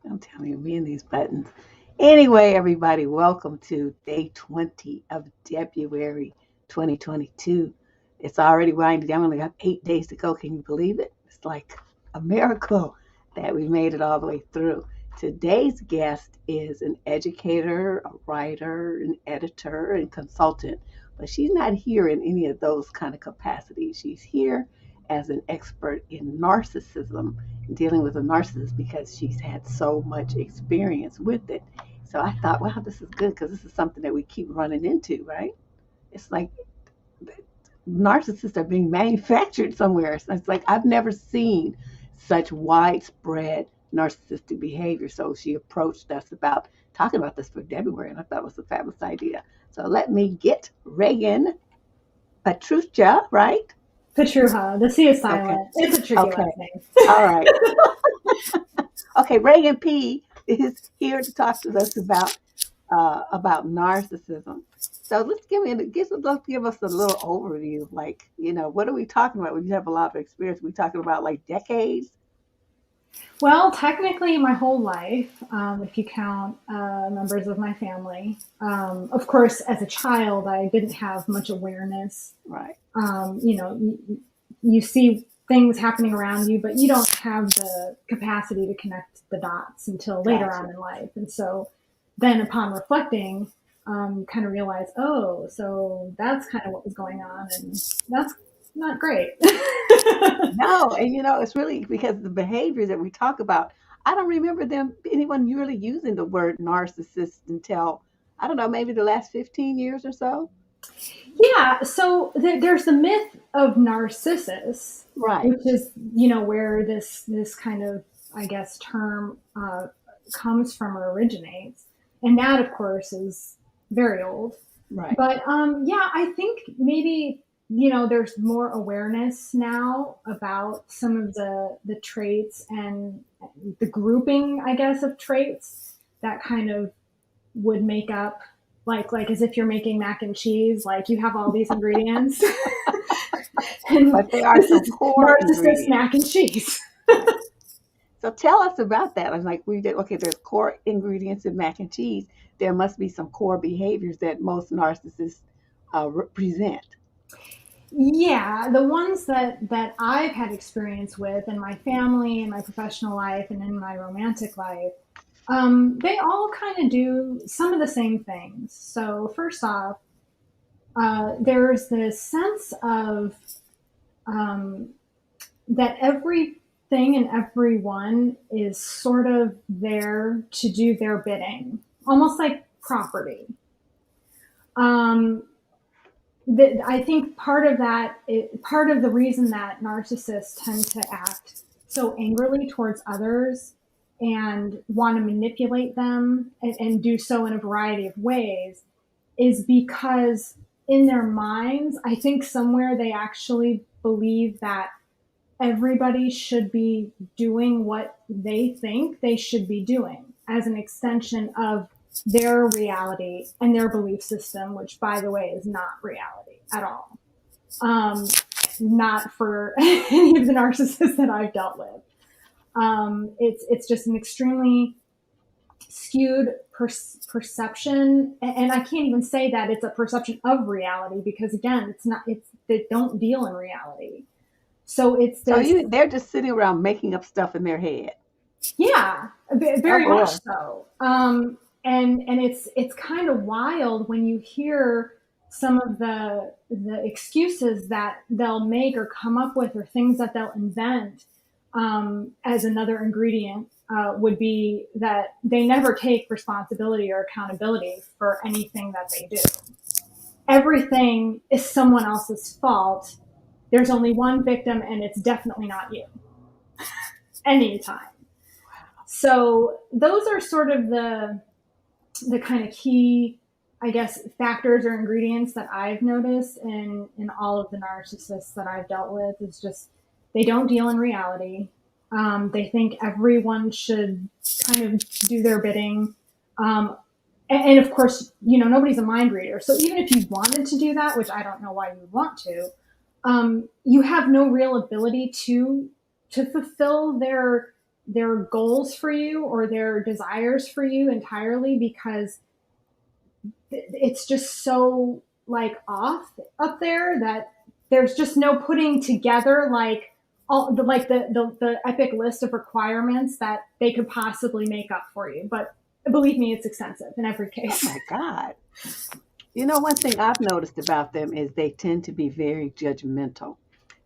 I'm telling you, me and these buttons. Anyway, everybody, welcome to day 20 of February 2022. It's already winding down. We only got 8 days to go. Can you believe it? It's like a miracle that we made it all the way through. Today's guest is an educator, a writer, an editor, and consultant, but she's not here in any of those kind of capacities. She's here as an expert in narcissism, dealing with a narcissist because she's had so much experience with it. So I thought, wow, this is good because this is something that we keep running into, right? It's like narcissists are being manufactured somewhere. It's like I've never seen such widespread narcissistic behavior. So she approached us about talking about this for February, and I thought it was a fabulous idea. So let me get Raegen Pietrucha, right? Pietrucha. The C is Okay. silent. It's a tricky Okay. last name. All right. Okay, Raegen P is here to talk to us about narcissism. So let's give us a little overview. Like, what are we talking about? When you have a lot of experience, we talking about like decades? Well, technically, my whole life, if you count members of my family. Of course, as a child, I didn't have much awareness. Right. You see things happening around you, but you don't have the capacity to connect the dots until later Gotcha. on in life. And so then upon reflecting, kind of realize, oh, so that's kind of what was going on. And that's not great. No, and it's really because the behaviors that we talk about, I don't remember anyone really using the word narcissist until, I don't know, maybe the last 15 years or so. Yeah, so there's the myth of Narcissus, Right. which is where this kind of, I guess, term comes from or originates, and that of course is very old. Right. But yeah, I think maybe there's more awareness now about some of the traits and the grouping, I guess, of traits that kind of would make up like as if you're making mac and cheese, like you have all these ingredients. And But they are this some is core narcissist ingredients. mac and cheese. Right. So tell us about that. I'm like, we did, okay, there's core ingredients in mac and cheese. There must be some core behaviors that most narcissists present. Yeah, the ones that I've had experience with in my family, in my professional life, and in my romantic life, they all kind of do some of the same things. So first off, there's this sense of um, that everything and everyone is sort of there to do their bidding, almost like property. Um, I think part of part of the reason that narcissists tend to act so angrily towards others and want to manipulate them and do so in a variety of ways is because in their minds, I think somewhere they actually believe that everybody should be doing what they think they should be doing as an extension of their reality and their belief system, which, by the way, is not reality at all. Not for any of the narcissists that I've dealt with. It's just an extremely skewed perception, and I can't even say that it's a perception of reality because again, it's not. They don't deal in reality. So it's So this. they're just sitting around making up stuff in their head. Yeah, Oh very much boy. so. And it's kind of wild when you hear some of the excuses that they'll make or come up with or things that they'll invent as another ingredient would be that they never take responsibility or accountability for anything that they do. Everything is someone else's fault. There's only one victim, and it's definitely not you. Anytime. So those are sort of the kind of key, I guess, factors or ingredients that I've noticed in all of the narcissists that I've dealt with. Is just they don't deal in reality. They think everyone should kind of do their bidding. And of course, nobody's a mind reader. So even if you wanted to do that, which I don't know why you would want to, you have no real ability to fulfill their their goals for you or their desires for you entirely, because it's just so like off up there that there's just no putting together like all the epic list of requirements that they could possibly make up for you. But believe me, it's extensive in every case. Oh my God. You know, one thing I've noticed about them is they tend to be very judgmental.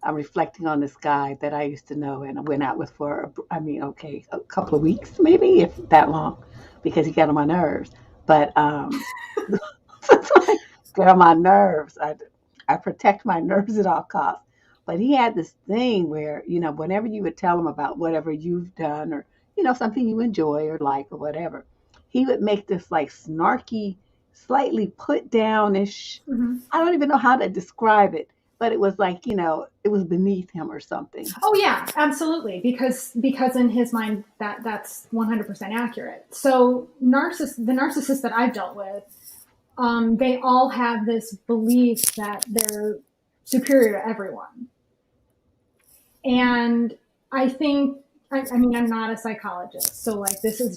I'm reflecting on this guy that I used to know and I went out with for, a couple of weeks, maybe, if that long, because he got on my nerves. But get on my nerves. I protect my nerves at all costs. But he had this thing where, whenever you would tell him about whatever you've done or, something you enjoy or like or whatever, he would make this like snarky, slightly put downish. Mm-hmm. I don't even know how to describe it, but it was like, it was beneath him or something. Oh yeah, absolutely. Because in his mind that's 100% accurate. So the narcissists that I've dealt with, they all have this belief that they're superior to everyone. And I think, I'm not a psychologist, so like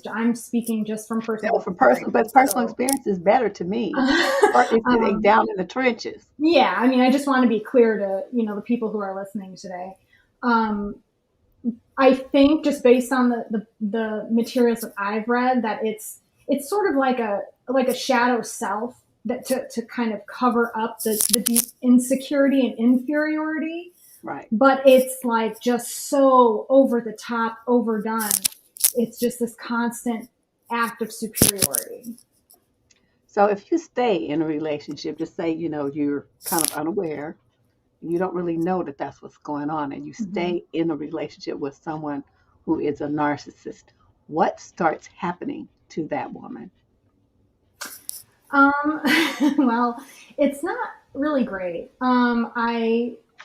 I'm speaking just from personal experience. But personal experience is better to me. Or if they're down in the trenches. Yeah, I just want to be clear to the people who are listening today. I think just based on the materials that I've read, that it's sort of like a shadow self that to kind of cover up the deep insecurity and inferiority. Right. But it's like just so over the top, overdone. It's just this constant act of superiority. So if you stay in a relationship, just say, you're kind of unaware, you don't really know that that's what's going on, and you stay in a relationship with someone who is a narcissist, what starts happening to that woman? Well, it's not really great.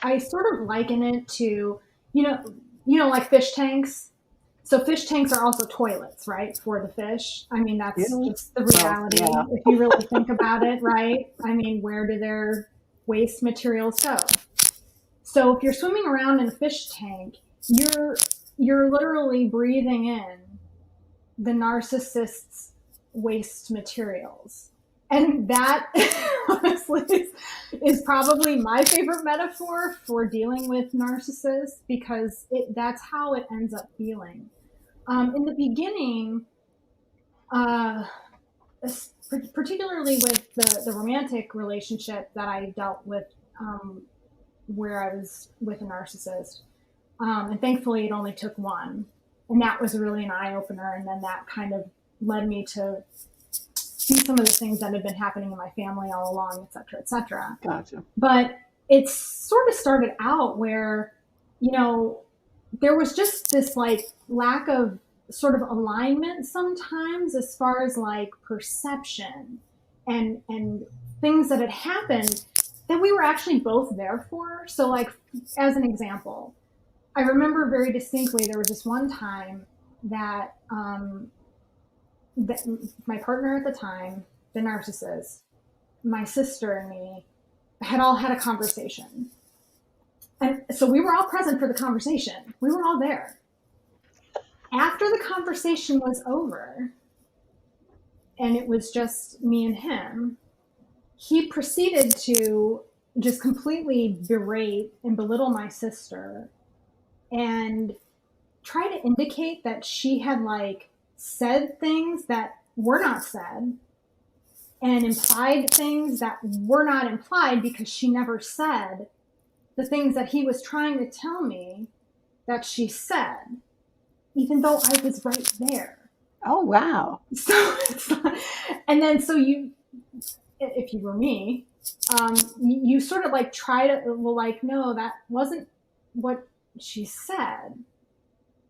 I sort of liken it to, like fish tanks. So fish tanks are also toilets, right, for the fish. That's just the reality. Yeah. If you really think about it, right? Where do their waste materials go? So if you're swimming around in a fish tank, you're literally breathing in the narcissist's waste materials. And that honestly is probably my favorite metaphor for dealing with narcissists, because that's how it ends up feeling. In the beginning, particularly with the romantic relationship that I dealt with, where I was with a narcissist, and thankfully it only took one, and that was really an eye-opener, and then that kind of led me to see some of the things that had been happening in my family all along, et cetera, et cetera. Gotcha. But it sort of started out where, there was just this like lack of sort of alignment sometimes as far as like perception and things that had happened that we were actually both there for. So like, as an example, I remember very distinctly, there was this one time that, my partner at the time, the narcissist, my sister and me had all had a conversation. And so we were all present for the conversation. We were all there. After the conversation was over, and it was just me and him, he proceeded to just completely berate and belittle my sister and try to indicate that she had like said things that were not said and implied things that were not implied, because she never said the things that he was trying to tell me that she said, even though I was right there. Oh, wow. So, and then so if you were me, you sort of like try to, well, like, no, that wasn't what she said.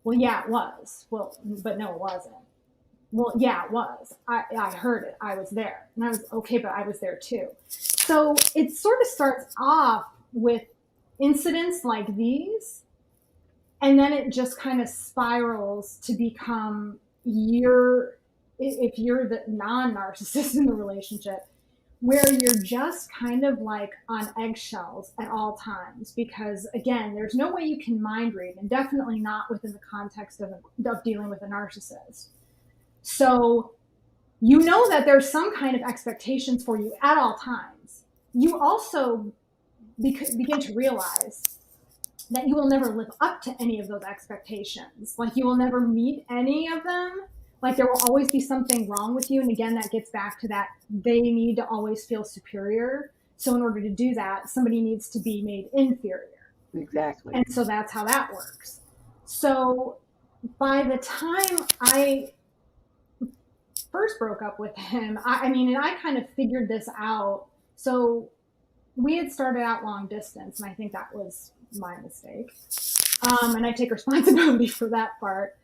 Well, yeah, it was. Well, but no, it wasn't. Well, yeah, it was. I heard it. I was there. And I was, okay, but I was there too. So it sort of starts off with incidents like these, and then it just kind of spirals to become if you're the non-narcissist in the relationship, where you're just kind of like on eggshells at all times, because again, there's no way you can mind read, and definitely not within the context of dealing with a narcissist. So you know that there's some kind of expectations for you at all times. You also begin to realize that you will never live up to any of those expectations. Like, you will never meet any of them. Like, there will always be something wrong with you. And again, that gets back to that they need to always feel superior. So in order to do that, somebody needs to be made inferior. Exactly. And so that's how that works. So by the time I first broke up with him, I mean, and I kind of figured this out. So we had started out long distance, and I think that was my mistake. And I take responsibility for that part.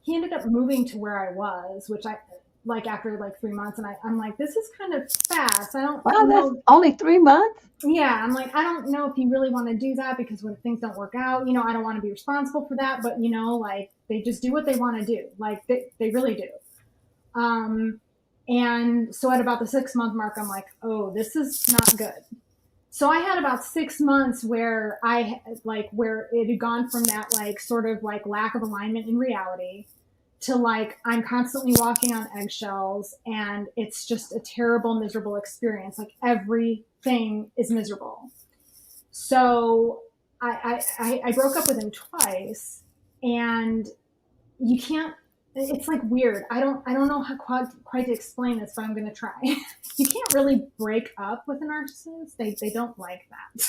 He ended up moving to where I was, which I like after like 3 months, and I'm like, this is kind of fast. I don't Wow, know. that's only 3 months? Yeah, I'm like, I don't know if you really want to do that, because when things don't work out, you know, I don't want to be responsible for that. But, you know, like, they just do what they want to do. Like, they really do. And so at about the 6-month mark, I'm like, oh, this is not good. So I had about 6 months where where it had gone from that like sort of like lack of alignment in reality to like I'm constantly walking on eggshells, and it's just a terrible, miserable experience. Like, everything is miserable. So I broke up with him twice, and you can't. It's like weird. I don't know how quite to explain this, but I'm going to try. You can't really break up with a narcissist. They don't like that.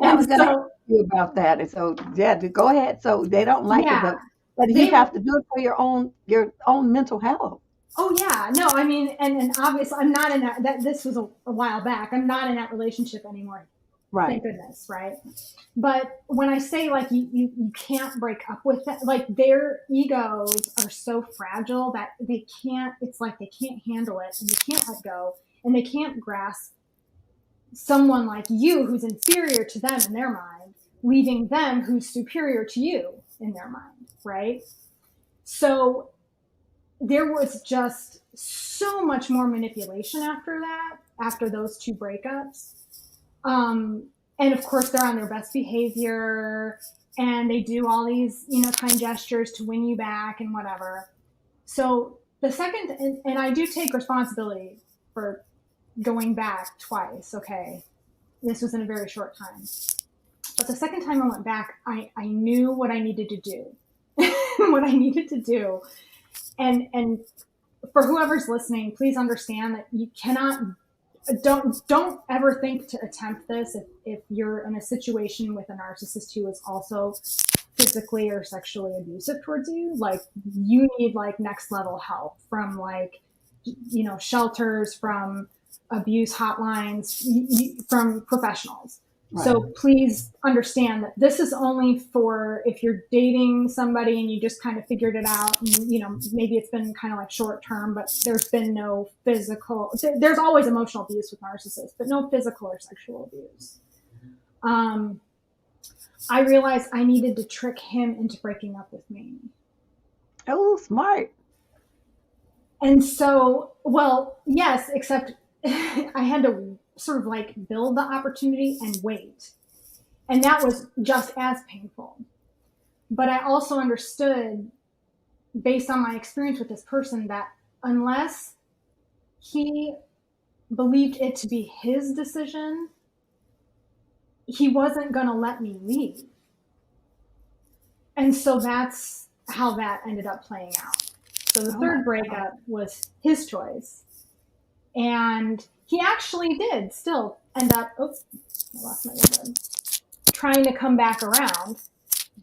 I was And going to so ask you about that. And so, yeah, go ahead. So they don't like it, yeah, but you they have to do it for your own mental health. Oh yeah, no, I mean, and obviously I'm not in that this was a while back. I'm not in that relationship anymore. Right. Thank goodness, right? But when I say like you can't break up with that, like their egos are so fragile that they can't, it's like they can't handle it, and they can't let go, and they can't grasp someone like you who's inferior to them in their mind, leaving them who's superior to you in their mind, right? So there was just so much more manipulation after that, after those 2 breakups. And of course, they're on their best behavior, and they do all these, you know, kind gestures to win you back and whatever. So the second, and I do take responsibility for going back twice. Okay, this was in a very short time. But the second time I went back, I knew what I needed to do. What I needed to do. And for whoever's listening, please understand that you cannot, don't ever think to attempt this if you're in a situation with a narcissist who is also physically or sexually abusive towards you. Like, you need like next level help from like, you know, shelters, from abuse hotlines, from professionals. Right. So please understand that this is only for if you're dating somebody and you just kind of figured it out, and, you know, maybe it's been kind of like short term, but there's been no physical, there's always emotional abuse with narcissists, but no physical or sexual abuse. I realized I needed to trick him into breaking up with me. Oh, smart. And so, well, yes, except I had to sort of like build the opportunity and wait. And that was just as painful. But I also understood, based on my experience with this person, that unless he believed it to be his decision, he wasn't going to let me leave. And so that's how that ended up playing out. So the third breakup was his choice. And he actually did still end up, oops, I lost my word, trying to come back around.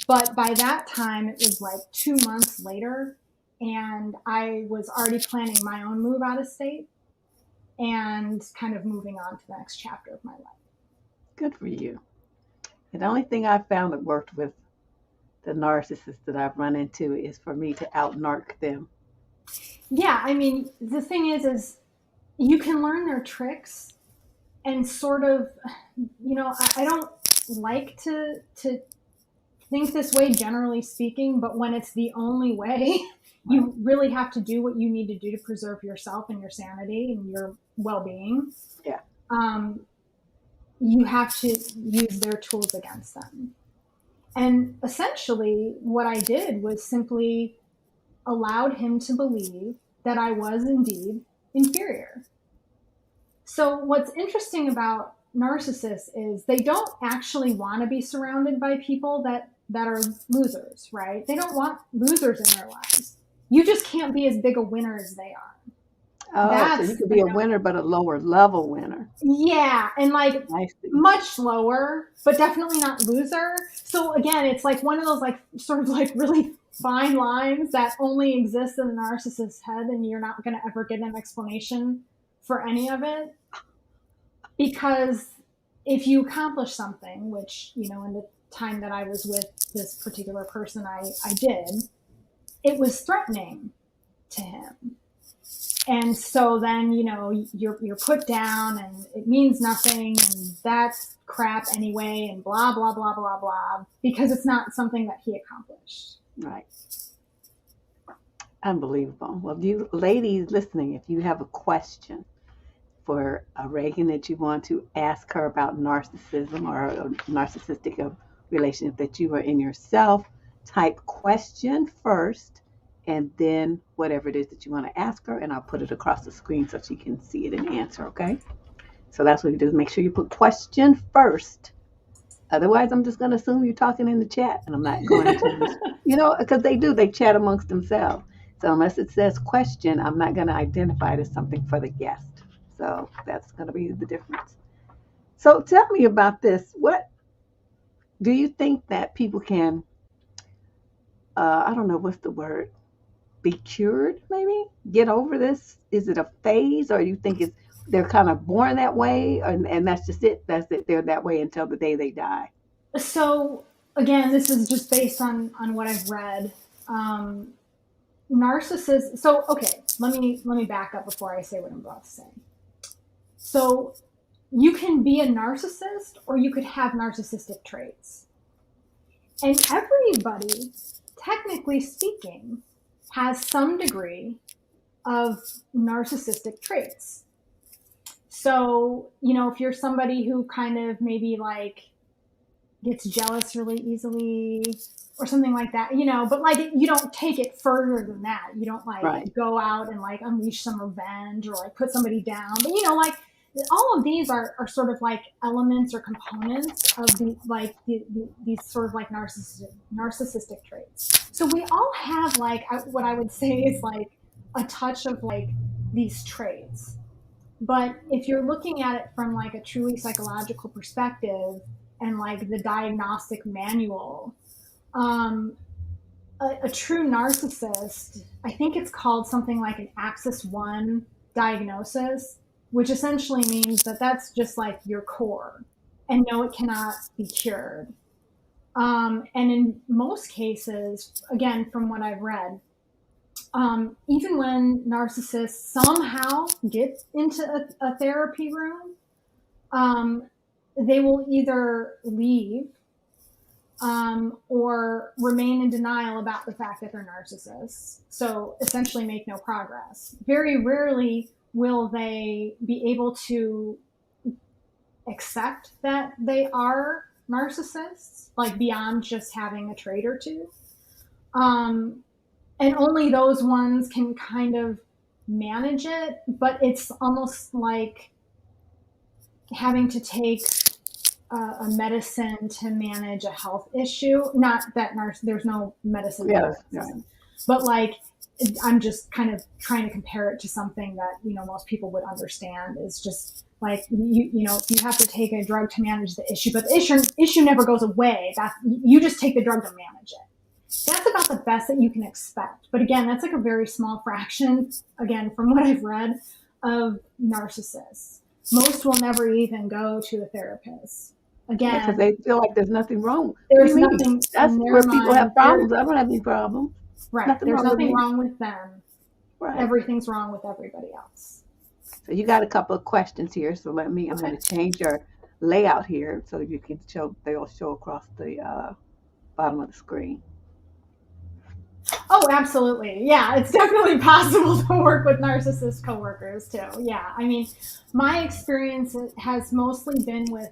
But by that time, it was like 2 months later, and I was already planning my own move out of state and kind of moving on to the next chapter of my life. Good for you. And the only thing I've found that worked with the narcissists that I've run into is for me to outmark them. Yeah, I mean, the thing is you can learn their tricks and sort of, you know, I don't like to think this way, generally speaking, but when it's the only way, You really have to do what you need to do to preserve yourself and your sanity and your well-being. Yeah. You have to use their tools against them. And essentially what I did was simply allowed him to believe that I was indeed inferior. So what's interesting about narcissists is they don't actually want to be surrounded by people that are losers, right? They don't want losers in their lives. You just can't be as big a winner as they are. Oh, so you could be a winner, but a lower level winner. Yeah, and like much lower, but definitely not loser. So again, it's like one of those like sort of like really fine lines that only exist in the narcissist's head, and you're not going to ever get an explanation for any of it. Because if you accomplish something, which, you know, in the time that I was with this particular person, I did, it was threatening to him. And so then, you know, you're put down and it means nothing and that's crap anyway and blah, blah, blah, blah, blah, because it's not something that he accomplished. Right. Unbelievable. Well, you ladies listening, if you have a question for Raegen that you want to ask her about narcissism or a narcissistic relationship that you are in yourself, type question first and then whatever it is that you want to ask her, and I'll put it across the screen so she can see it and answer, okay? So that's what you do, is make sure you put question first. Otherwise, I'm just going to assume you're talking in the chat, and I'm not going to, you know, because they chat amongst themselves. So unless it says question, I'm not going to identify it as something for the guest. So that's going to be the difference. So tell me about this. What do you think that people can, I don't know, what's the word, be cured, maybe? Get over this? Is it a phase, or you think they're kind of born that way, and that's just it? That's it. They're that way until the day they die. So again, this is just based on what I've read. Narcissists. So okay, let me back up before I say what I'm about to say. So you can be a narcissist, or you could have narcissistic traits, and everybody, technically speaking, has some degree of narcissistic traits. So, you know, if you're somebody who kind of maybe like gets jealous really easily or something like that, you know, but like you don't take it further than that. You don't like go out and like unleash some revenge or like put somebody down. But, you know, like all of these are sort of like elements or components of these sort of like narcissistic traits. So we all have like what I would say is like a touch of like these traits. But if you're looking at it from like a truly psychological perspective and like the diagnostic manual, a true narcissist, I think it's called something like an Axis 1 diagnosis, which essentially means that that's just like your core, and no, it cannot be cured. And in most cases, again, from what I've read, even when narcissists somehow get into a therapy room, they will either leave or remain in denial about the fact that they're narcissists. So essentially make no progress. Very rarely will they be able to accept that they are narcissists, like beyond just having a trait or two. And only those ones can kind of manage it, but it's almost like having to take a medicine to manage a health issue. Not that there's no medicine, but like I'm just kind of trying to compare it to something that, you know, most people would understand is just like, you know, you have to take a drug to manage the issue, but the issue never goes away. You just take the drug to manage it. That's about the best that you can expect. But again, that's like a very small fraction, again, from what I've read, of narcissists. Most will never even go to a therapist. Again, because they feel like there's nothing wrong. There's nothing. That's where people have problems. I don't have any problems. Right. There's nothing wrong with them. Right. Everything's wrong with everybody else. So you got a couple of questions here. So I'm going to change your layout here so you can show. They'll show across the bottom of the screen. Oh, absolutely. Yeah, it's definitely possible to work with narcissist coworkers too. Yeah, I mean, my experience has mostly been with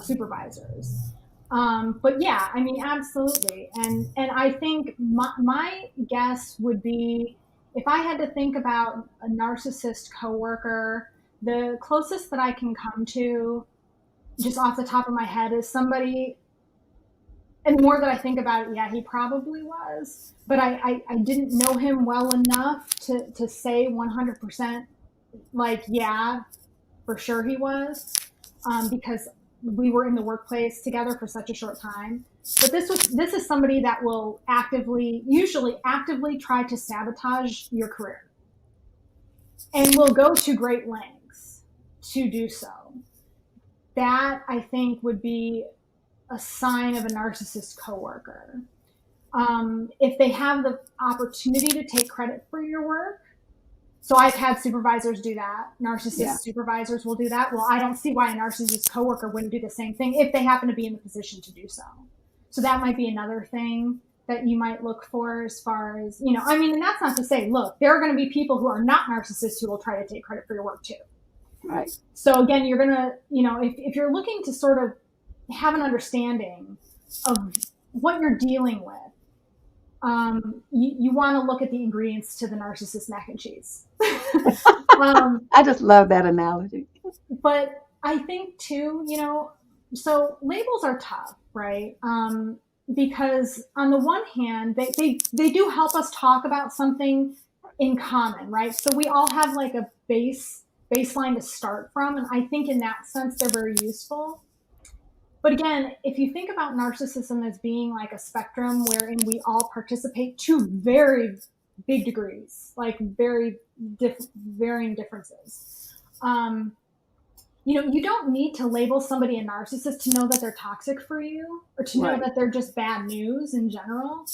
supervisors. But yeah, I mean, absolutely. And I think my guess would be, if I had to think about a narcissist coworker, the closest that I can come to, just off the top of my head, is somebody, and the more that I think about it, yeah, he probably was. But I didn't know him well enough to say 100%, like, yeah, for sure he was, because we were in the workplace together for such a short time. But this is somebody that will usually actively try to sabotage your career, and will go to great lengths to do so. That, I think, would be a sign of a narcissist coworker. If they have the opportunity to take credit for your work, so I've had supervisors do that. Narcissist Yeah. supervisors will do that. Well, I don't see why a narcissist coworker wouldn't do the same thing if they happen to be in the position to do so. So that might be another thing that you might look for, as far as, I mean, and that's not to say, look, there are going to be people who are not narcissists who will try to take credit for your work too. Right. So again, you're going to, if you're looking to sort of have an understanding of what you're dealing with, you want to look at the ingredients to the narcissist mac and cheese. I just love that analogy. But I think too, so labels are tough, right? Because on the one hand, they do help us talk about something in common, right? So we all have like a baseline to start from, and I think in that sense they're very useful. But again, if you think about narcissism as being like a spectrum wherein we all participate to very big degrees, like very varying differences, you don't need to label somebody a narcissist to know that they're toxic for you, or to know Right. that they're just bad news in general.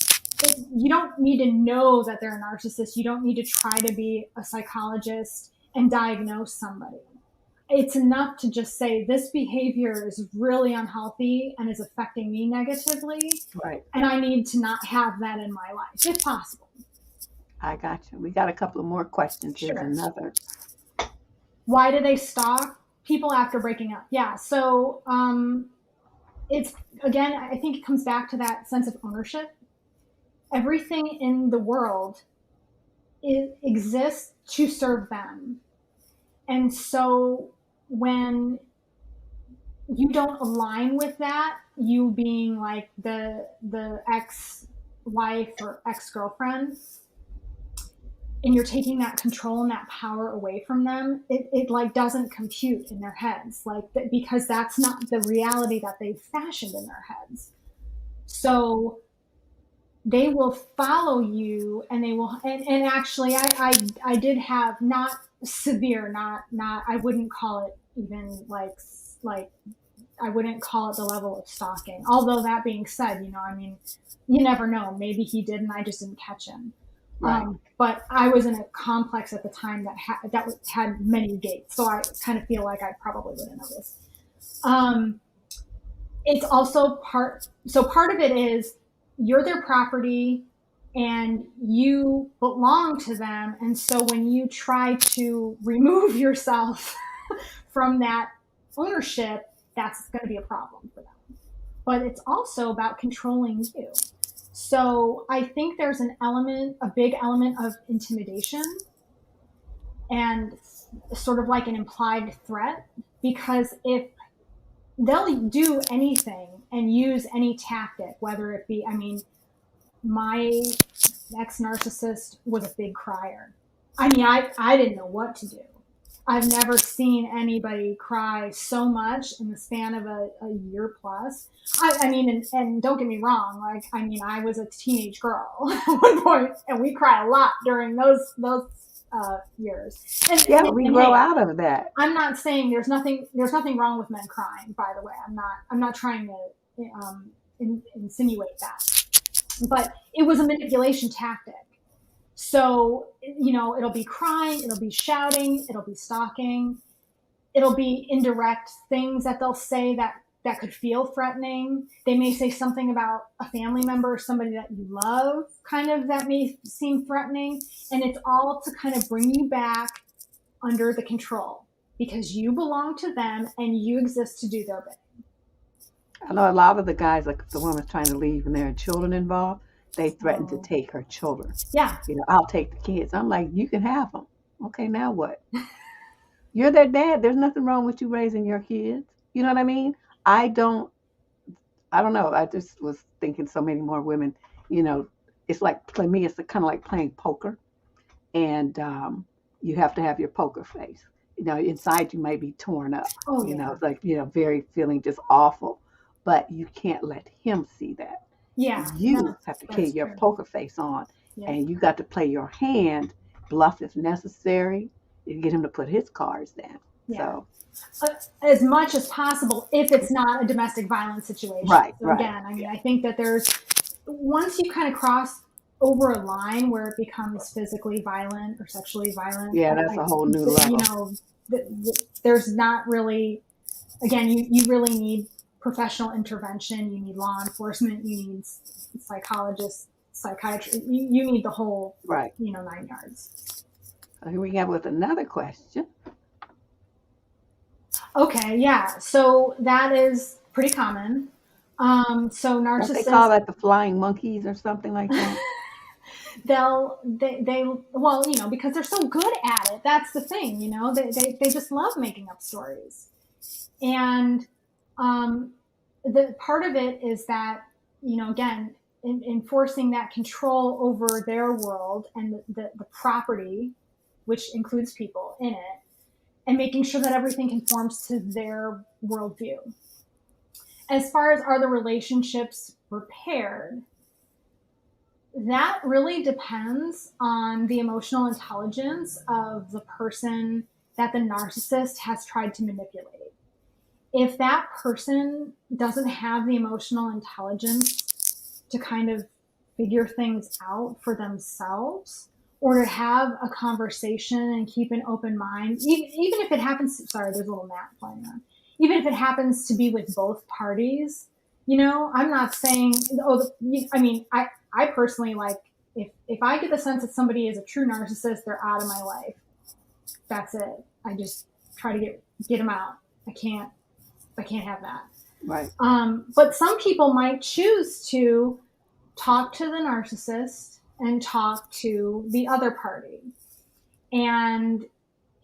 You don't need to know that they're a narcissist. You don't need to try to be a psychologist and diagnose somebody. It's enough to just say, this behavior is really unhealthy and is affecting me negatively, Right. and I need to not have that in my life, if possible. I got you. We got a couple of more questions. Here's Sure. another. Why do they stalk people after breaking up? Yeah. So it's, again, I think it comes back to that sense of ownership. Everything in the world exists to serve them. And so when you don't align with that, you being like the ex-wife or ex-girlfriend, and you're taking that control and that power away from them, it like doesn't compute in their heads, like because that's not the reality that they've fashioned in their heads. So they will follow you, and they will, and actually I did have, not severe, not I wouldn't call it even like I wouldn't call it the level of stalking. Although that being said, I mean, you never know. Maybe he did, and I just didn't catch him. Right. But I was in a complex at the time that had many gates, so I kind of feel like I probably would have noticed. It's also part of it is, you're their property and you belong to them, and so when you try to remove yourself from that ownership, that's going to be a problem for them. But it's also about controlling you. So I think there's a big element of intimidation, and sort of like an implied threat, because if they'll do anything and use any tactic, whether it be, I mean, my ex-narcissist was a big crier. I mean, I didn't know what to do. I've never seen anybody cry so much in the span of a year plus. I mean, and don't get me wrong, like, I mean, I was a teenage girl at one point, and we cry a lot during those years. And We grow out of that. I'm not saying there's nothing wrong with men crying, by the way. I'm not trying to insinuate that. But it was a manipulation tactic. So, it'll be crying, it'll be shouting, it'll be stalking, it'll be indirect things that they'll say that that could feel threatening. They may say something about a family member or somebody that you love, kind of, that may seem threatening. And it's all to kind of bring you back under the control, because you belong to them and you exist to do their bidding. I know a lot of the guys, like if the woman's trying to leave and there are children involved, they threaten to take her children. Yeah. I'll take the kids. I'm like, you can have them. Okay, now what? You're their dad. There's nothing wrong with you raising your kids. You know what I mean? I don't know. I just was thinking so many more women, it's like, for me, it's kind of like playing poker. And you have to have your poker face. Inside you might be torn up. Oh, yeah. It's like, very feeling just awful. But you can't let him see that. Yeah. You have to keep your poker face on. Yeah. And you got to play your hand, bluff if necessary, and get him to put his cards down. Yeah. So as much as possible, if it's not a domestic violence situation. Right. So again, I mean, I think that once you kind of cross over a line where it becomes physically violent or sexually violent. Yeah, that's a whole new level. There's not really, again, you really need professional intervention. You need law enforcement. You need psychologists, psychiatrists. You need the whole, 9 yards. So here we go with another question. Okay, yeah. So that is pretty common. So narcissists. Don't they call that the flying monkeys or something like that? Because they're so good at it. That's the thing, they just love making up stories. And the part of it is that, again, enforcing that control over their world and the property, which includes people in it, and making sure that everything conforms to their worldview. As far as, are the relationships repaired, that really depends on the emotional intelligence of the person that the narcissist has tried to manipulate. If that person doesn't have the emotional intelligence to kind of figure things out for themselves, or to have a conversation and keep an open mind, even if it happens, sorry, there's a little gnat flying around. Even if it happens to be with both parties, I'm not saying, I personally, if I get the sense that somebody is a true narcissist, they're out of my life. That's it. I just try to get them out. I can't have that. Right. But some people might choose to talk to the narcissist and talk to the other party. And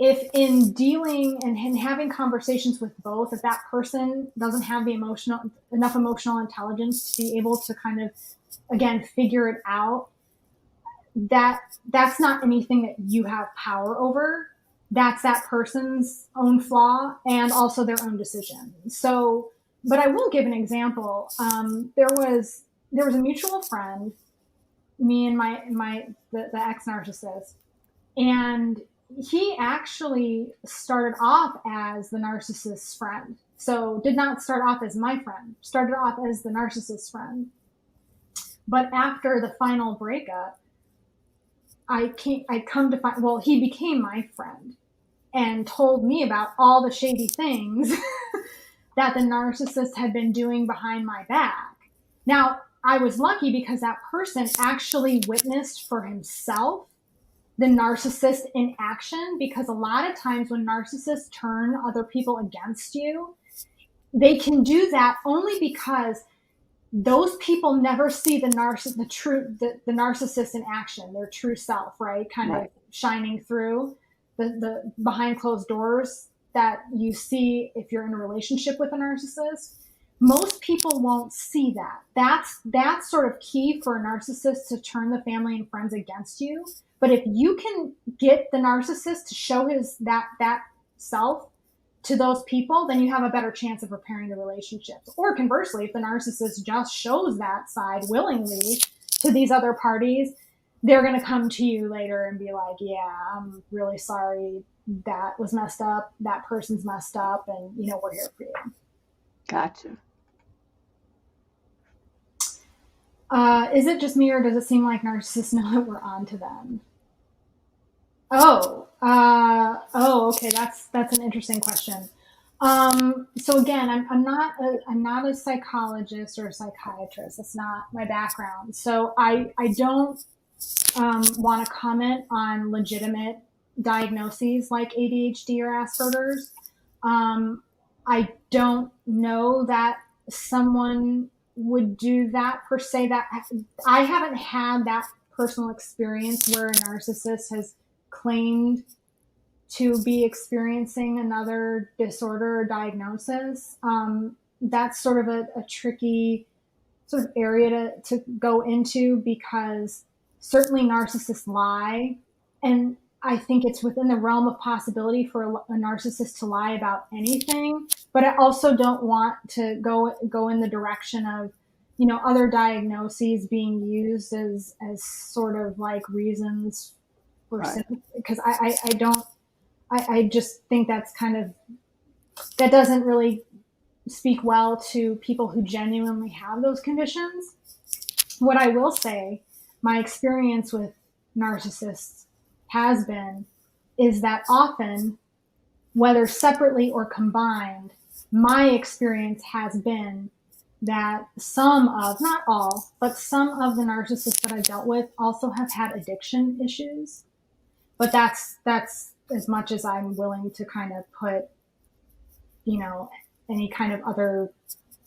if in dealing and having conversations with both, if that person doesn't have enough emotional intelligence to be able to kind of, again, figure it out, that's not anything that you have power over. That's that person's own flaw and also their own decision. So, but I will give an example. There was a mutual friend, me and the ex-narcissist, and he actually started off as the narcissist's friend. So did not start off as my friend, started off as the narcissist's friend. But after the final breakup, he became my friend and told me about all the shady things that the narcissist had been doing behind my back. Now, I was lucky because that person actually witnessed for himself the narcissist in action, because a lot of times when narcissists turn other people against you, they can do that only because those people never see the narcissist in action, their true self, right? Kind of shining through the behind closed doors that you see if you're in a relationship with a narcissist. Most people won't see that. That's sort of key for a narcissist to turn the family and friends against you. But if you can get the narcissist to show that self to those people, then you have a better chance of repairing the relationships. Or conversely, if the narcissist just shows that side willingly to these other parties, they're going to come to you later and be like, yeah, I'm really sorry. That was messed up. That person's messed up. And, we're here for you. Gotcha. Is it just me, or does it seem like narcissists know that we're on to them? Okay. That's an interesting question. So again, I'm not a psychologist or a psychiatrist. That's not my background. So I don't want to comment on legitimate diagnoses like ADHD or Asperger's. I don't know that someone would do that per se. That I haven't had that personal experience where a narcissist has claimed to be experiencing another disorder or diagnosis. That's sort of a tricky sort of area to go into, because certainly narcissists lie. And I think it's within the realm of possibility for a narcissist to lie about anything. But I also don't want to go in the direction of, other diagnoses being used as sort of like reasons for Right. sympathy, because I just think that doesn't really speak well to people who genuinely have those conditions. What I will say, my experience with narcissists is that often, whether separately or combined, my experience has been that some of, not all, but some of the narcissists that I've dealt with also have had addiction issues. But that's as much as I'm willing to kind of put, any kind of other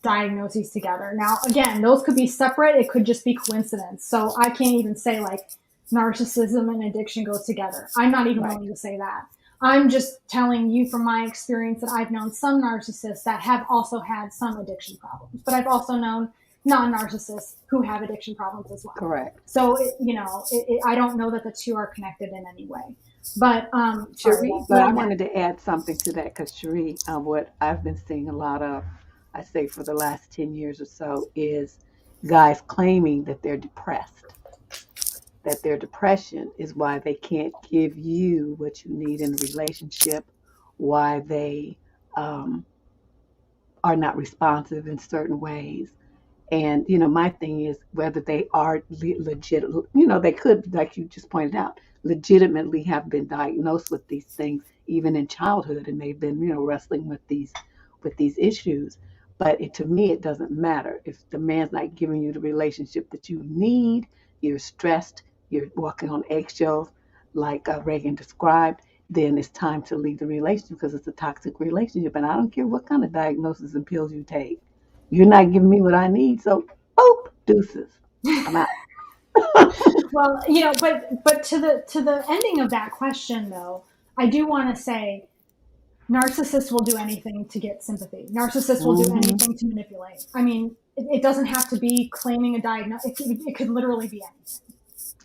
diagnoses together. Now, again, those could be separate. It could just be coincidence. So I can't even say like narcissism and addiction goes together. I'm not even willing to say that. I'm just telling you from my experience that I've known some narcissists that have also had some addiction problems, but I've also known non-narcissists who have addiction problems as well. Correct. So, I don't know that the two are connected in any way. But Cherie, but I wanted to add something to that, because Cherie, what I've been seeing a lot of, I say for the last 10 years or so, is guys claiming that they're depressed, that their depression is why they can't give you what you need in a relationship, why they are not responsive in certain ways. And, my thing is whether they are legit, they could, like you just pointed out, legitimately have been diagnosed with these things, even in childhood, and they've been, wrestling with these issues. But to me, it doesn't matter. If the man's not giving you the relationship that you need, you're stressed, you're walking on eggshells, like Raegen described, then it's time to leave the relationship, because it's a toxic relationship. And I don't care what kind of diagnosis and pills you take. You're not giving me what I need, so boop, deuces. I'm out. Well, but to the ending of that question, though, I do want to say narcissists will do anything to get sympathy. Narcissists will do anything to manipulate. I mean, it doesn't have to be claiming a diagnosis. It could literally be anything.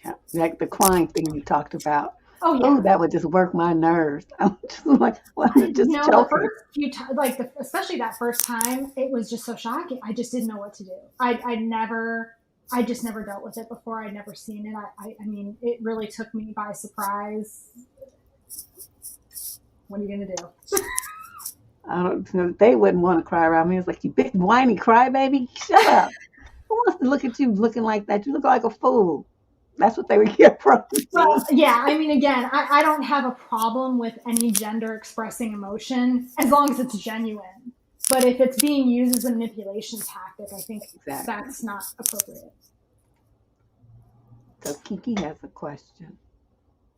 Yeah, like the crying thing you talked about. Oh, yeah. Oh, that would just work my nerves. I'm just like, well, I'm just joking. The first few times, especially that first time, it was just so shocking. I just didn't know what to do. I just never dealt with it before. I'd never seen it. I mean, it really took me by surprise. What are you going to do? I don't know. They wouldn't want to cry around me. It's like, you big whiny crybaby. Shut up. Who wants to look at you looking like that? You look like a fool. That's what they would hear from me. Well, yeah. I mean, again, I don't have a problem with any gender expressing emotion as long as it's genuine. But if it's being used as a manipulation tactic, I think that's not appropriate. So Kiki has a question.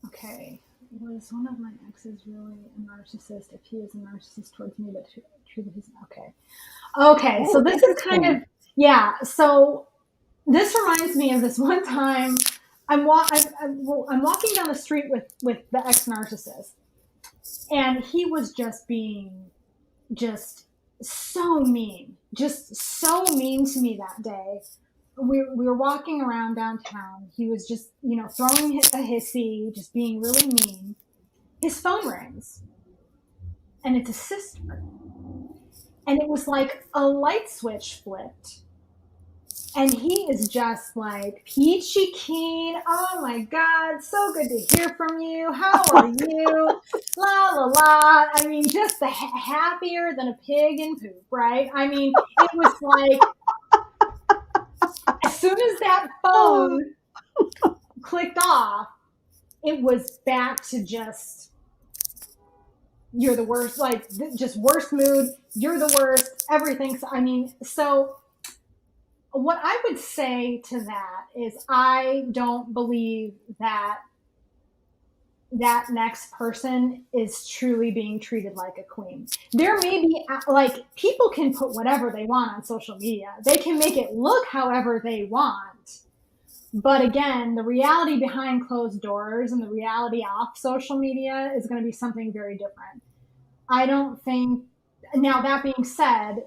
Okay. Was one of my exes really a narcissist? If he is a narcissist towards me, but truly he's okay. So this is kind of, yeah. So this reminds me of this one time. I'm walking down the street with the ex-narcissist, and he was just being so mean to me that day. We were walking around downtown. He was just, throwing a hissy, just being really mean. His phone rings, and it's his sister. And it was like a light switch flipped. And he is just like peachy keen. Oh my God, so good to hear from you. How are you? La la la. I mean, just happier than a pig in poop, right? I mean, it was like, as soon as that phone clicked off, it was back to just you're the worst, like just worst mood, you're the worst, everything. So, I mean, so what I would say to that is I don't believe that that next person is truly being treated like a queen. There may be, like, people can put whatever they want on social media. They can make it look however they want. But again, the reality behind closed doors and the reality off social media is going to be something very different. I don't think, now that being said,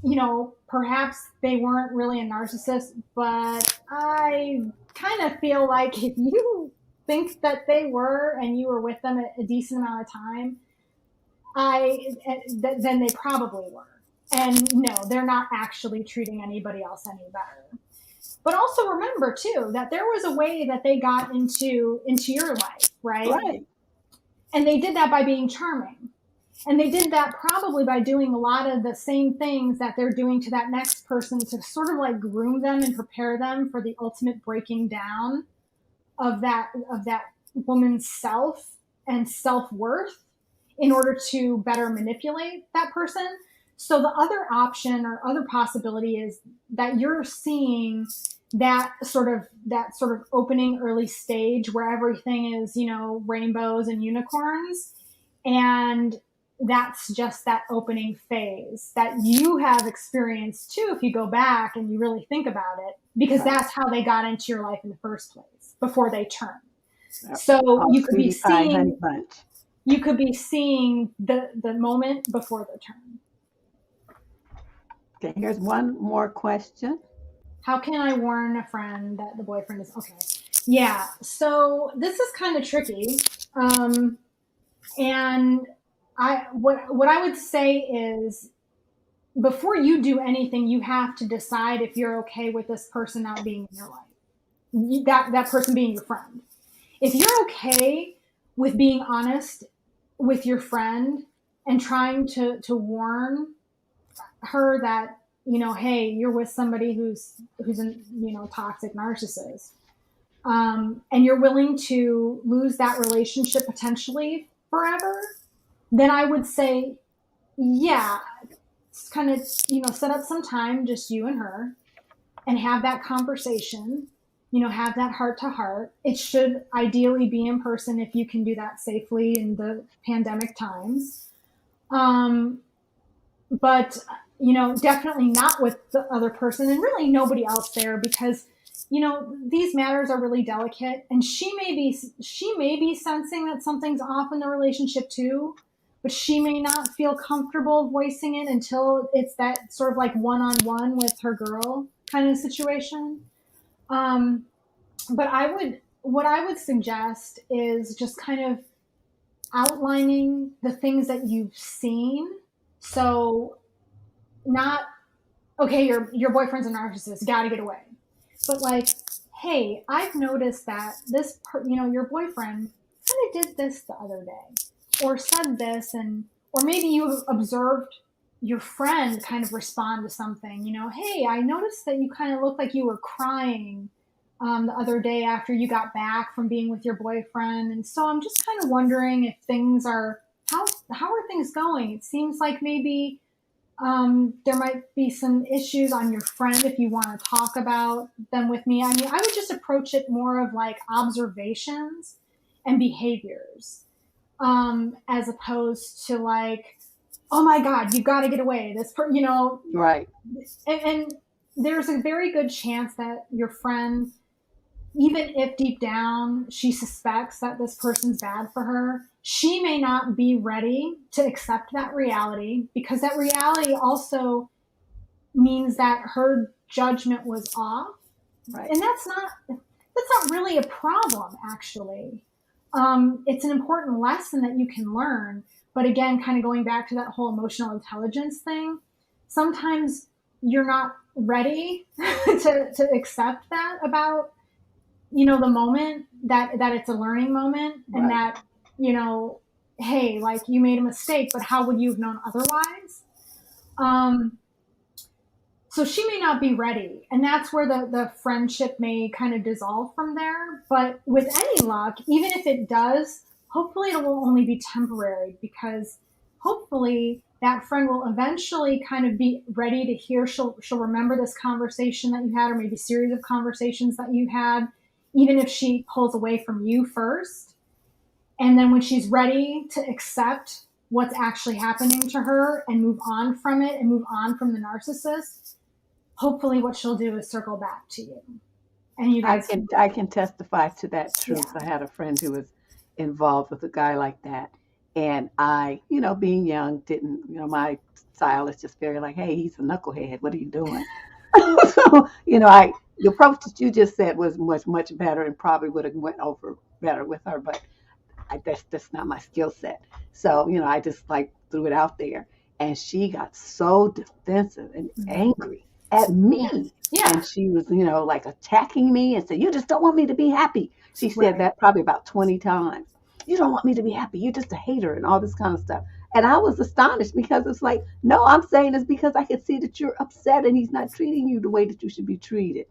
you know, perhaps they weren't really a narcissist, but I kind of feel like if you think that they were and you were with them a decent amount of time, then they probably were. And no, they're not actually treating anybody else any better. But also remember too that there was a way that they got into your life, right? Right. And they did that by being charming. And they did that probably by doing a lot of the same things that they're doing to that next person to sort of like groom them and prepare them for the ultimate breaking down of that woman's self and self-worth in order to better manipulate that person. So the other option or other possibility is that you're seeing that sort of opening early stage where everything is, you know, rainbows and unicorns, and that's just that opening phase that you have experienced too if you go back and you really think about it, because that's how they got into your life in the first place before they turned. So you could be seeing the moment before the turn. Okay, here's one more question. How can I warn a friend that the boyfriend is okay? Yeah, so this is kind of tricky. And what I would say is, before you do anything, you have to decide if you're okay with this person not being in your life, that person being your friend. If you're okay with being honest with your friend and trying to warn her that, you know, hey, you're with somebody who's a, you know, toxic narcissist, and you're willing to lose that relationship potentially forever, then I would say, yeah, it's kind of, you know, set up some time, just you and her, and have that conversation, you know, have that heart to heart. It should ideally be in person if you can do that safely in the pandemic times. But, you know, definitely not with the other person and really nobody else there, because, you know, these matters are really delicate, and she may be sensing that something's off in the relationship too, but she may not feel comfortable voicing it until it's that sort of like one-on-one with her girl kind of situation. But what I would suggest is just kind of outlining the things that you've seen. So not, okay, your boyfriend's a narcissist, gotta get away. But like, hey, I've noticed that this, you know, your boyfriend kind of did this the other day, or said this, or maybe you observed your friend kind of respond to something, you know, hey, I noticed that you kind of looked like you were crying the other day after you got back from being with your boyfriend. And so I'm just kind of wondering if things are, how are things going? It seems like maybe there might be some issues on your friend if you want to talk about them with me. I mean, I would just approach it more of like observations and behaviors, as opposed to like, oh my God, you got to get away. You know, right. And there's a very good chance that your friend, even if deep down she suspects that this person's bad for her, she may not be ready to accept that reality, because that reality also means that her judgment was off. Right. And that's not really a problem, actually. It's an important lesson that you can learn. But again, kind of going back to that whole emotional intelligence thing, sometimes you're not ready to accept that about, you know, the moment that it's a learning moment, and that, you know, hey, like, you made a mistake, but how would you have known otherwise? So she may not be ready, and that's where the friendship may kind of dissolve from there. But with any luck, even if it does, hopefully it will only be temporary, because hopefully that friend will eventually kind of be ready to hear. She'll remember this conversation that you had, or maybe series of conversations that you had, even if she pulls away from you first. And then when she's ready to accept what's actually happening to her and move on from it and move on from the narcissist, hopefully what she'll do is circle back to you. And you guys I can testify to that truth. Yeah. I had a friend who was involved with a guy like that. And I, being young, didn't, my style is just very like, hey, he's a knucklehead. What are you doing? So, the approach that you just said was much, much better and probably would have went over better with her. But that's not my skill set. So, I just like threw it out there. And she got so defensive and angry at me. Yeah. And she was, like attacking me and said, you just don't want me to be happy. She said that probably about 20 times. You don't want me to be happy. You're just a hater and all this kind of stuff. And I was astonished because it's like, no, I'm saying this because I can see that you're upset and he's not treating you the way that you should be treated.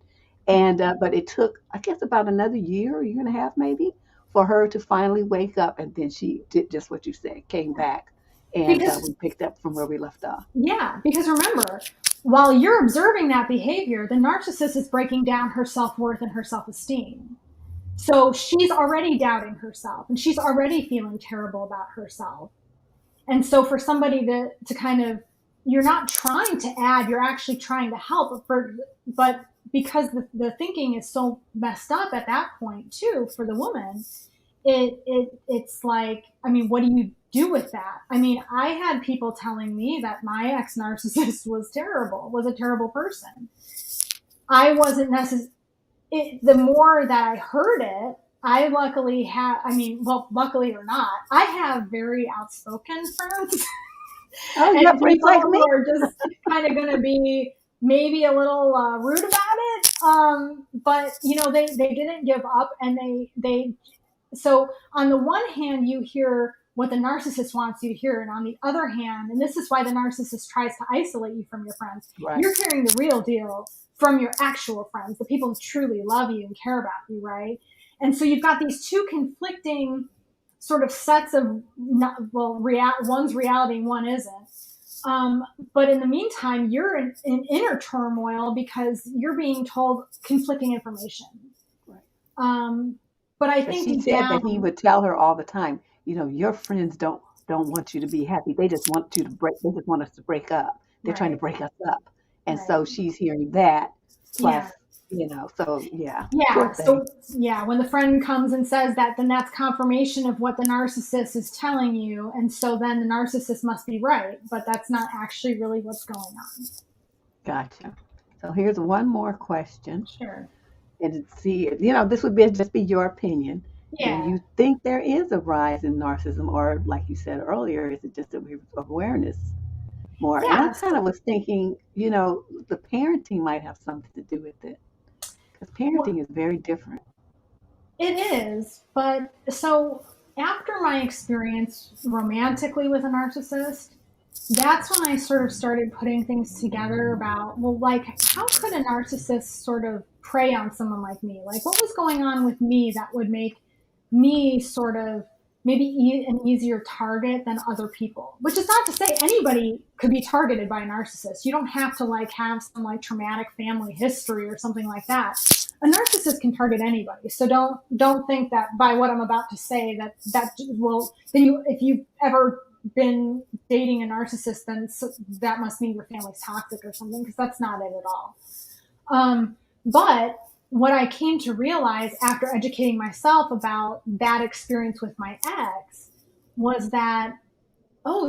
And, but it took, I guess, about another year and a half maybe for her to finally wake up. And then she did just what you said, came back, and we picked up from where we left off. Yeah, because remember, while you're observing that behavior, the narcissist is breaking down her self-worth and her self-esteem. So she's already doubting herself and she's already feeling terrible about herself. And so for somebody to kind of, you're not trying to add, you're actually trying to help, but because the thinking is so messed up at that point too for the woman, it's like, I mean, what do you do with that? I mean, I had people telling me that my ex-narcissist was a terrible person. I wasn't necessarily, the more that I heard it, I luckily have, luckily or not, I have very outspoken friends. Oh, and yeah, people like me. are just kind of going to be maybe a little rude about it. But, they didn't give up, and so on the one hand, you hear what the narcissist wants you to hear. And on the other hand, and this is why the narcissist tries to isolate you from your friends, right. You're hearing the real deal from your actual friends, the people who truly love you and care about you, right? And so you've got these two conflicting sort of sets of, one's reality, one isn't. But in the meantime, you're in inner turmoil because you're being told conflicting information. Right. But I think she said that he would tell her all the time, your friends don't want you to be happy. They just want you to break. They just want us to break up. They're trying to break us up. And so she's hearing that. Plus, so yeah. Yeah. So yeah, when the friend comes and says that, then that's confirmation of what the narcissist is telling you. And so then the narcissist must be right, but that's not actually really what's going on. Gotcha. So here's one more question. Sure. And see, this would just be your opinion. Yeah. Do you think there is a rise in narcissism, or like you said earlier, is it just awareness more? Yeah. And I kind of was thinking, the parenting might have something to do with it, because parenting is very different. It is, but so after my experience romantically with a narcissist, that's when I sort of started putting things together about, how could a narcissist sort of prey on someone like me? Like, what was going on with me that would make me sort of maybe an easier target than other people? Which is not to say anybody could be targeted by a narcissist. You don't have to have some traumatic family history or something like that. A narcissist can target anybody. So don't think that by what I'm about to say if you've ever been dating a narcissist, then that must mean your family's toxic or something, because that's not it at all. But what I came to realize after educating myself about that experience with my ex was that,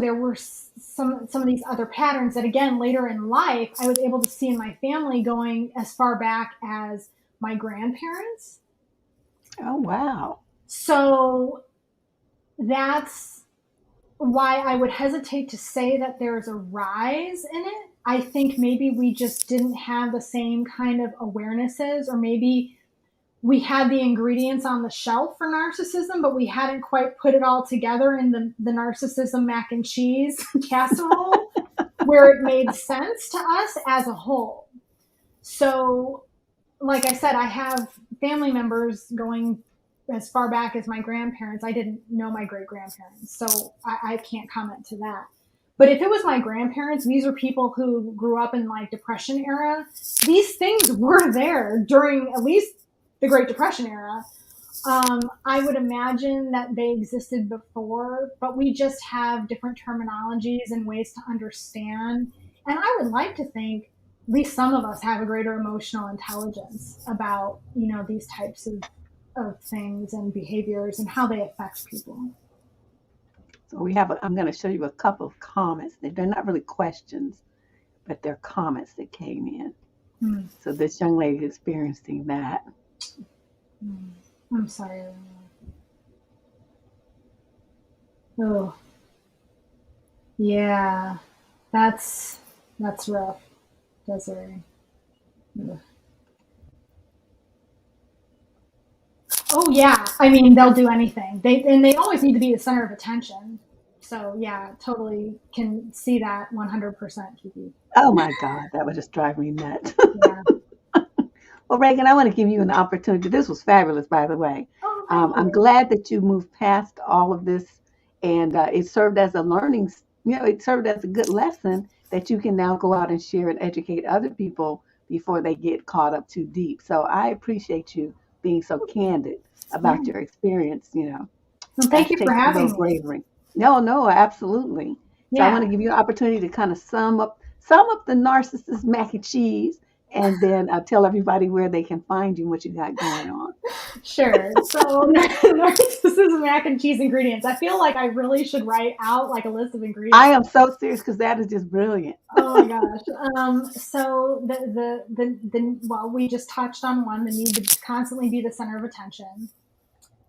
there were some of these other patterns that, again, later in life, I was able to see in my family, going as far back as my grandparents. Oh, wow. So that's why I would hesitate to say that there's a rise in it. I think maybe we just didn't have the same kind of awarenesses, or maybe we had the ingredients on the shelf for narcissism, but we hadn't quite put it all together in the narcissism mac and cheese casserole where it made sense to us as a whole. So, like I said, I have family members going as far back as my grandparents. I didn't know my great-grandparents, so I can't comment to that. But if it was my grandparents, these are people who grew up in like Depression era. These things were there during at least the Great Depression era. I would imagine that they existed before, but we just have different terminologies and ways to understand. And I would like to think at least some of us have a greater emotional intelligence about, these types of things and behaviors and how they affect people. So I'm going to show you a couple of comments. They're not really questions, but they're comments that came in. So this young lady is experiencing that. I'm sorry. Oh, yeah, that's rough, Desiree. Ugh. Oh yeah, I mean they'll do anything. They always need to be the center of attention. So yeah, totally can see that 100%, Kiki. Oh my God, that would just drive me nuts. Yeah. Well, Raegen, I want to give you an opportunity. This was fabulous, by the way. Oh, I'm glad that you moved past all of this, and it served as a learning. It served as a good lesson that you can now go out and share and educate other people before they get caught up too deep. So I appreciate you being so candid about your experience. Well, thank you for having me. Bravery. No, absolutely. So I want to give you an opportunity to kind of sum up the narcissist mac and cheese, and then tell everybody where they can find you and what you got going on. Sure. So narcissism mac and cheese ingredients. I feel like I really should write out like a list of ingredients. I am so serious because that is just brilliant. Oh my gosh. So well, we just touched on one, the need to constantly be the center of attention.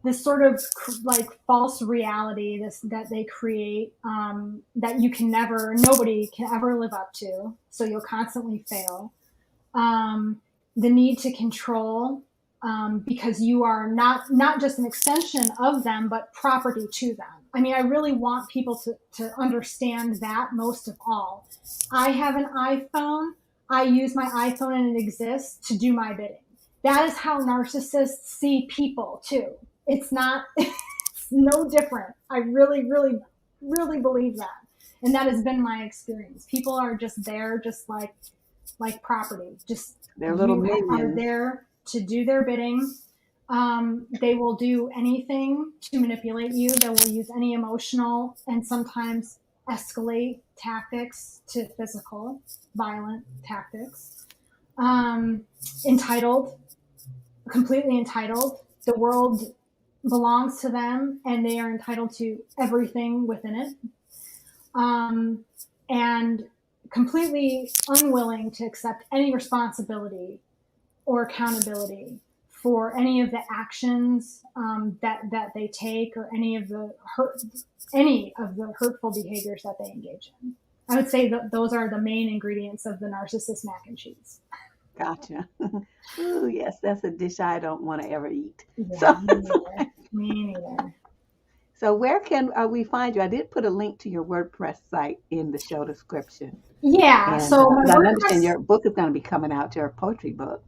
This sort of like false reality that they create, that nobody can ever live up to. So you'll constantly fail. The need to control, because you are not just an extension of them, but property to them. I mean, I really want people to understand that most of all. I have an iPhone. I use my iPhone and it exists to do my bidding. That is how narcissists see people too. It's no different. I really, really, really believe that. And that has been my experience. People are just there, just like property. Just they're little minions. Are there to do their bidding. They will do anything to manipulate you. They will use any emotional and sometimes escalate tactics to physical, violent tactics. Entitled, completely entitled. The world belongs to them and they are entitled to everything within it. And completely unwilling to accept any responsibility or accountability for any of the actions that they take or any of the hurtful behaviors that they engage in. I would say that those are the main ingredients of the narcissist mac and cheese. Gotcha. Ooh, yes, that's a dish I don't want to ever eat. Yeah, So, me neither. so where can we find you? I did put a link to your WordPress site in the show description. Yeah, And so my I WordPress, understand your book is going to be coming out, your poetry book.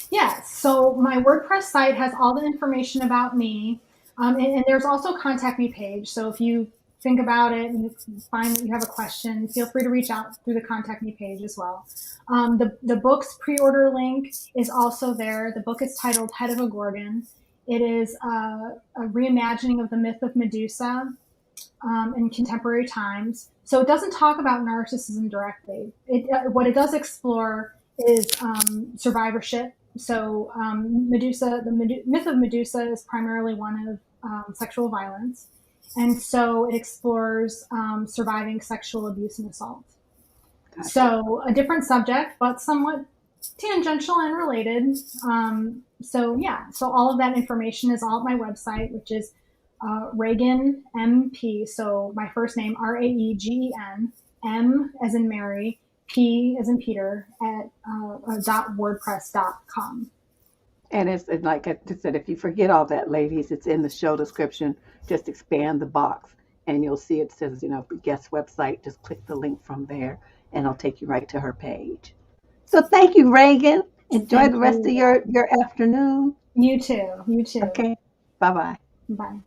yeah, so my WordPress site has all the information about me, and there's also a contact me page. So if you think about it and you find that you have a question, feel free to reach out through the contact me page as well. The book's pre-order link is also there. The book is titled Head of a Gorgon. It is a reimagining of the myth of Medusa in contemporary times. So it doesn't talk about narcissism directly. What it does explore is survivorship. So Medusa, the myth of Medusa is primarily one of sexual violence. And so it explores surviving sexual abuse and assault. Gotcha. So a different subject, but somewhat tangential and related. So all of that information is all at my website, which is Raegen MP. So my first name, Raegen, M as in Mary, P as in Peter, at .wordpress.com. And it's like I just said, if you forget all that, ladies, it's in the show description. Just expand the box and you'll see it says, guest website. Just click the link from there and it'll take you right to her page. So thank you, Raegen. Enjoy the rest of your afternoon. You too. Okay. Bye-bye. Bye.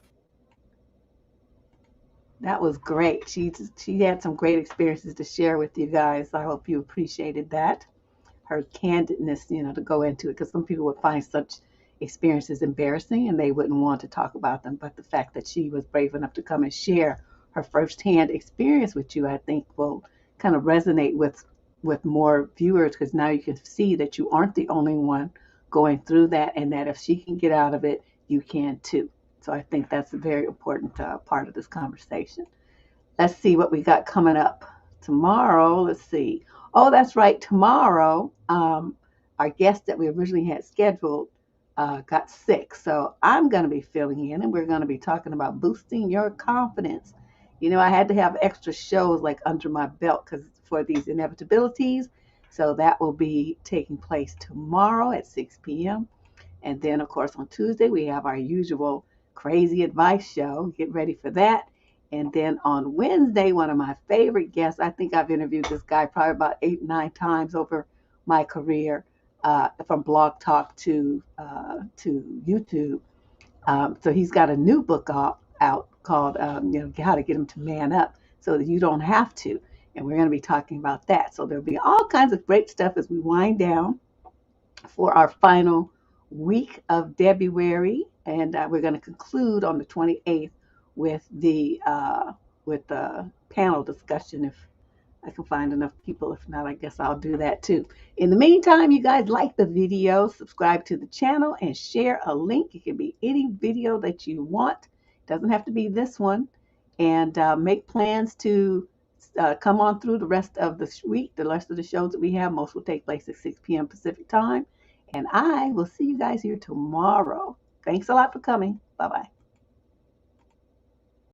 That was great. She had some great experiences to share with you guys. I hope you appreciated that. Her candidness, to go into it, because some people would find such experiences embarrassing and they wouldn't want to talk about them. But the fact that she was brave enough to come and share her firsthand experience with you, I think will kind of resonate with more viewers, because now you can see that you aren't the only one going through that, and that if she can get out of it, you can too. So I think that's a very important part of this conversation. Let's see what we got coming up tomorrow. Let's see. Oh, that's right. Tomorrow, our guest that we originally had scheduled got sick. So I'm going to be filling in, and we're going to be talking about boosting your confidence. I had to have extra shows like under my belt because for these inevitabilities. So that will be taking place tomorrow at 6 p.m. And then, of course, on Tuesday, we have our usual crazy advice show. Get ready for that. And then on Wednesday, one of my favorite guests, I think I've interviewed this guy probably about 8, 9 times over my career, from Blog Talk to YouTube. So he's got a new book out called, How to Get Him to Man Up so that you don't have to. And we're going to be talking about that. So there'll be all kinds of great stuff as we wind down for our final week of February, and we're going to conclude on the 28th with the panel discussion. If I can find enough people, if not, I guess I'll do that too. In the meantime, you guys like the video, subscribe to the channel, and share a link. It can be any video that you want. It doesn't have to be this one. And make plans to come on through the rest of the week. The rest of the shows that we have, most will take place at 6 p.m. Pacific time. And I will see you guys here tomorrow. Thanks a lot for coming. Bye-bye.